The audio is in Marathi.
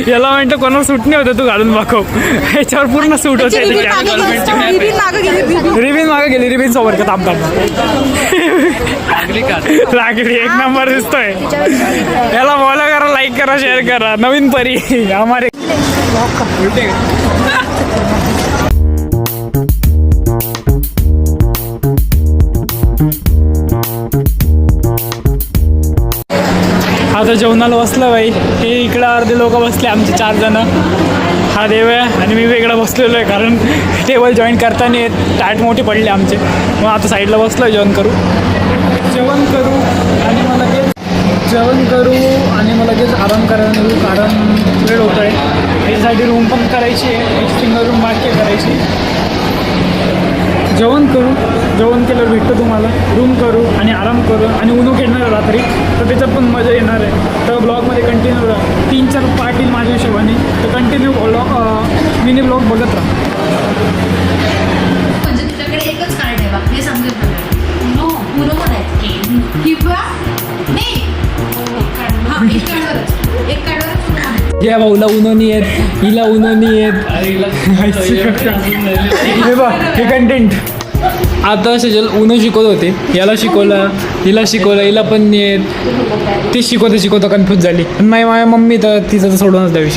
याला म्हणतो कोणाला सूट नाही होतं, तू घालून दाखव. ह्याच्यावर पूर्ण सूट होते. रिबीन मागे गेली, रिबीन सोबत ताप लागली. एक नंबर दिसतोय. याला फॉलो करा, लाईक करा, शेअर करा. नवीन परी हमारे आता जेवणाला बसलं बाई. हे इकडं अर्धे लोक बसले, आमचे 4 जण. हा देव आहे आणि मी वेगळं बसलेलो आहे, कारण टेबल जॉईन करताना टाट मोठे पडले आमचे. मग आता साईडला बसलो, जेवण करू आणि मला लगेच आराम करायला निघू, कारण वेळ होतो आहे. याच्यासाठी रूम पण करायची आहे, एक सिंगल रूम बाकी करायची. जेवण केल्यावर भेटतो तुम्हाला. रूम करू आणि आराम करू आणि उनो खेळणार आहे रात्री, तर त्याच्यात पण मजा येणार आहे. तर ब्लॉगमध्ये कंटिन्यू 3-4 पार्ट येईल माझ्या हिशोबाने, तर कंटिन्यू मिनी ब्लॉग बघत राहा. म्हणजे तुझ्याकडे एकच कार्ड आहे बा, हे समजत नो पुरो किंवा नाही एक कार्डवर या भाऊला उन्होंनी येत, हिला उन्होंनी येत. हे बघ, हे कंटेंट. आता सजल उनो शिकवत होते, याला शिकवलं, हिला शिकवलं, हिला पण येत. ते शिकवता कन्फ्यूज झाली. पण माझ्या मम्मी तर तिचं तर सोडूनच त्या विषय.